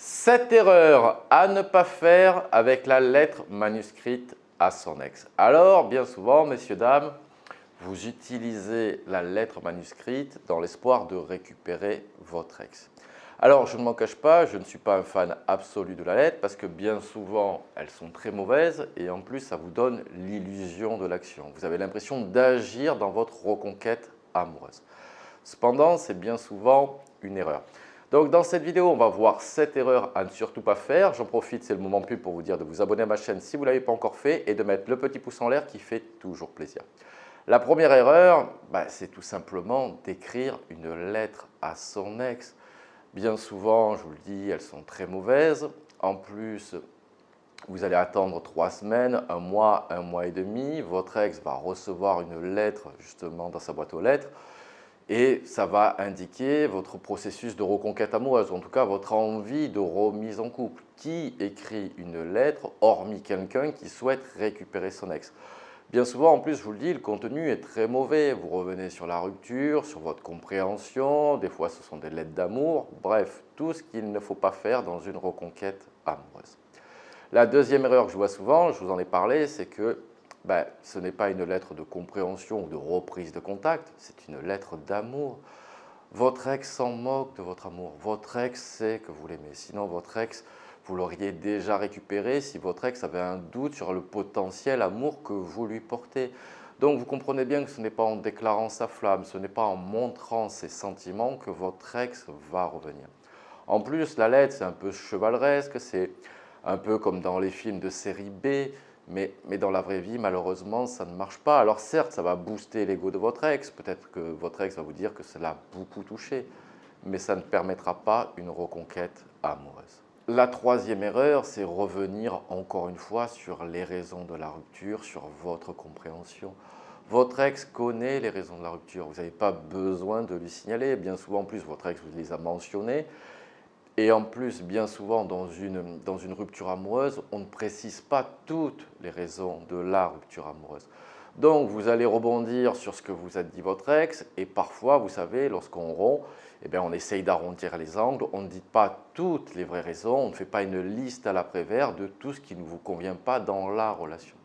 7 erreurs à ne pas faire avec la lettre manuscrite à son ex. Alors, bien souvent, messieurs, dames, vous utilisez la lettre manuscrite dans l'espoir de récupérer votre ex. Alors, je ne m'en cache pas, je ne suis pas un fan absolu de la lettre parce que bien souvent, elles sont très mauvaises et en plus, ça vous donne l'illusion de l'action. Vous avez l'impression d'agir dans votre reconquête amoureuse. Cependant, c'est bien souvent une erreur. Donc dans cette vidéo, on va voir 7 erreurs à ne surtout pas faire. J'en profite, c'est le moment pub pour vous dire de vous abonner à ma chaîne si vous ne l'avez pas encore fait et de mettre le petit pouce en l'air qui fait toujours plaisir. La première erreur, c'est tout simplement d'écrire une lettre à son ex. Bien souvent, je vous le dis, elles sont très mauvaises. En plus, vous allez attendre 3 semaines, un mois et demi. Votre ex va recevoir une lettre justement dans sa boîte aux lettres. Et ça va indiquer votre processus de reconquête amoureuse, en tout cas votre envie de remise en couple. Qui écrit une lettre, hormis quelqu'un qui souhaite récupérer son ex? Bien souvent, en plus, je vous le dis, le contenu est très mauvais. Vous revenez sur la rupture, sur votre compréhension, des fois ce sont des lettres d'amour, bref, tout ce qu'il ne faut pas faire dans une reconquête amoureuse. La deuxième erreur que je vois souvent, je vous en ai parlé, c'est que ce n'est pas une lettre de compréhension ou de reprise de contact, c'est une lettre d'amour. Votre ex s'en moque de votre amour. Votre ex sait que vous l'aimez. Sinon, votre ex, vous l'auriez déjà récupéré si votre ex avait un doute sur le potentiel amour que vous lui portez. Donc, vous comprenez bien que ce n'est pas en déclarant sa flamme, ce n'est pas en montrant ses sentiments que votre ex va revenir. En plus, la lettre, c'est un peu chevaleresque, c'est un peu comme dans les films de série B, mais dans la vraie vie, malheureusement, ça ne marche pas. Alors certes, ça va booster l'ego de votre ex, peut-être que votre ex va vous dire que cela a beaucoup touché, mais ça ne permettra pas une reconquête amoureuse. La troisième erreur, c'est revenir encore une fois sur les raisons de la rupture, sur votre compréhension. Votre ex connaît les raisons de la rupture, vous n'avez pas besoin de lui signaler. Bien souvent, en plus, votre ex vous les a mentionnées. Et en plus, bien souvent, dans une rupture amoureuse, on ne précise pas toutes les raisons de la rupture amoureuse. Donc, vous allez rebondir sur ce que vous a dit votre ex, et parfois, vous savez, lorsqu'on rompt, on essaye d'arrondir les angles, on ne dit pas toutes les vraies raisons, on ne fait pas une liste à l'après-vert de tout ce qui ne vous convient pas dans la relation.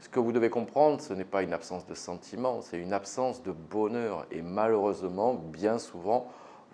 Ce que vous devez comprendre, ce n'est pas une absence de sentiment, c'est une absence de bonheur. Et malheureusement, bien souvent,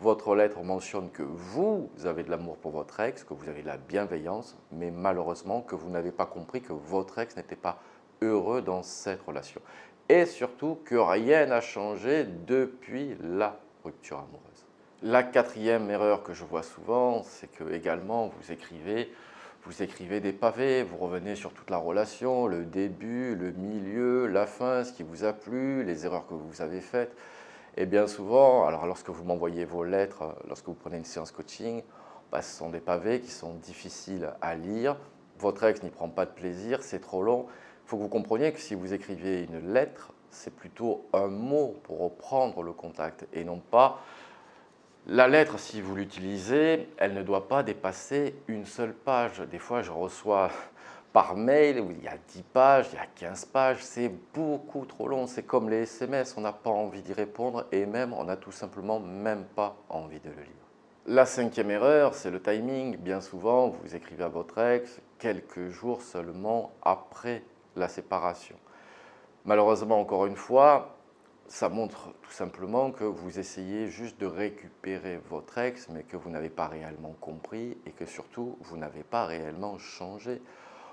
votre lettre mentionne que vous avez de l'amour pour votre ex, que vous avez de la bienveillance, mais malheureusement que vous n'avez pas compris que votre ex n'était pas heureux dans cette relation. Et surtout que rien n'a changé depuis la rupture amoureuse. La quatrième erreur que je vois souvent, c'est que également vous écrivez des pavés, vous revenez sur toute la relation, le début, le milieu, la fin, ce qui vous a plu, les erreurs que vous avez faites. Et bien souvent, alors lorsque vous m'envoyez vos lettres, lorsque vous prenez une séance coaching, ce sont des pavés qui sont difficiles à lire. Votre ex n'y prend pas de plaisir, c'est trop long. Il faut que vous compreniez que si vous écrivez une lettre, c'est plutôt un mot pour reprendre le contact et non pas la lettre. Si vous l'utilisez, elle ne doit pas dépasser une seule page. Des fois, je reçois par mail où il y a 10 pages, il y a 15 pages, c'est beaucoup trop long. C'est comme les SMS, on n'a pas envie d'y répondre et même on n'a tout simplement même pas envie de le lire. La cinquième erreur, c'est le timing. Bien souvent, vous écrivez à votre ex quelques jours seulement après la séparation. Malheureusement, encore une fois, ça montre tout simplement que vous essayez juste de récupérer votre ex, mais que vous n'avez pas réellement compris et que surtout, vous n'avez pas réellement changé.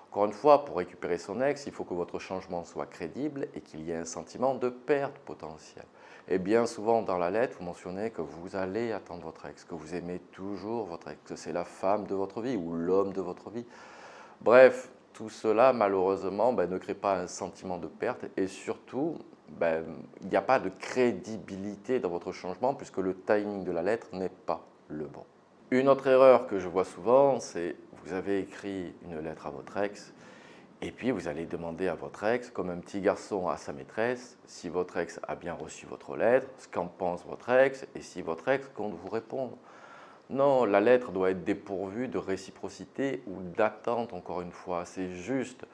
Encore une fois, pour récupérer son ex, il faut que votre changement soit crédible et qu'il y ait un sentiment de perte potentielle. Et bien souvent dans la lettre, vous mentionnez que vous allez attendre votre ex, que vous aimez toujours votre ex, que c'est la femme de votre vie ou l'homme de votre vie. Bref, tout cela, malheureusement, ne crée pas un sentiment de perte et surtout, il n'y a pas de crédibilité dans votre changement puisque le timing de la lettre n'est pas le bon. Une autre erreur que je vois souvent, c'est vous avez écrit une lettre à votre ex et puis vous allez demander à votre ex, comme un petit garçon à sa maîtresse, si votre ex a bien reçu votre lettre, ce qu'en pense votre ex et si votre ex compte vous répondre. Non, la lettre doit être dépourvue de réciprocité ou d'attente, encore une fois. C'est juste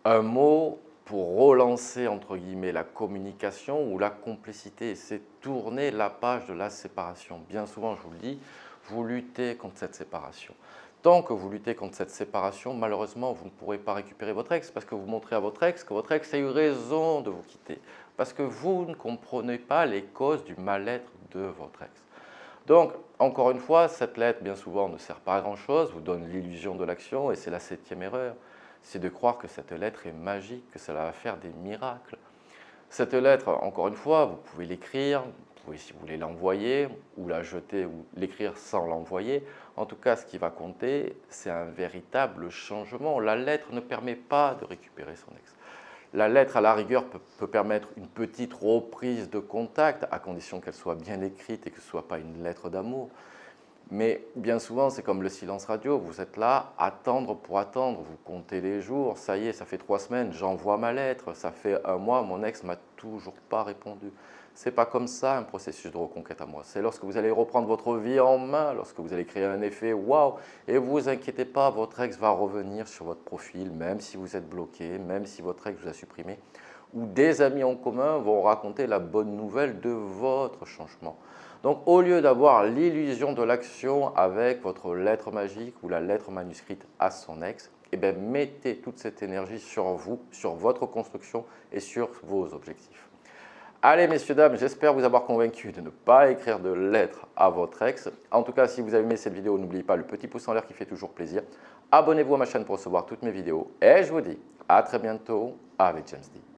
un mot pour relancer, entre guillemets, la communication ou la complicité. C'est tourner la page de la séparation. Bien souvent, je vous le dis, vous luttez contre cette séparation. Tant que vous luttez contre cette séparation, malheureusement, vous ne pourrez pas récupérer votre ex parce que vous montrez à votre ex que votre ex a eu raison de vous quitter. Parce que vous ne comprenez pas les causes du mal-être de votre ex. Donc, encore une fois, cette lettre, bien souvent, ne sert pas à grand-chose, vous donne l'illusion de l'action et c'est la 7e erreur. C'est de croire que cette lettre est magique, que cela va faire des miracles. Cette lettre, encore une fois, vous pouvez l'écrire, vous pouvez, si vous voulez, l'envoyer ou la jeter ou l'écrire sans l'envoyer. En tout cas, ce qui va compter, c'est un véritable changement. La lettre ne permet pas de récupérer son ex. La lettre, à la rigueur, peut permettre une petite reprise de contact, à condition qu'elle soit bien écrite et que ce ne soit pas une lettre d'amour. Mais bien souvent, c'est comme le silence radio, vous êtes là, attendre pour attendre, vous comptez les jours, ça y est, ça fait 3 semaines, j'envoie ma lettre, ça fait 1 mois, mon ex m'a toujours pas répondu. C'est pas comme ça un processus de reconquête à moi. C'est lorsque vous allez reprendre votre vie en main, lorsque vous allez créer un effet waouh, et vous inquiétez pas, votre ex va revenir sur votre profil, même si vous êtes bloqué, même si votre ex vous a supprimé, ou des amis en commun vont raconter la bonne nouvelle de votre changement. Donc, au lieu d'avoir l'illusion de l'action avec votre lettre magique ou la lettre manuscrite à son ex, eh bien, mettez toute cette énergie sur vous, sur votre construction et sur vos objectifs. Allez, messieurs, dames, j'espère vous avoir convaincu de ne pas écrire de lettres à votre ex. En tout cas, si vous avez aimé cette vidéo, n'oubliez pas le petit pouce en l'air qui fait toujours plaisir. Abonnez-vous à ma chaîne pour recevoir toutes mes vidéos. Et je vous dis à très bientôt avec James D.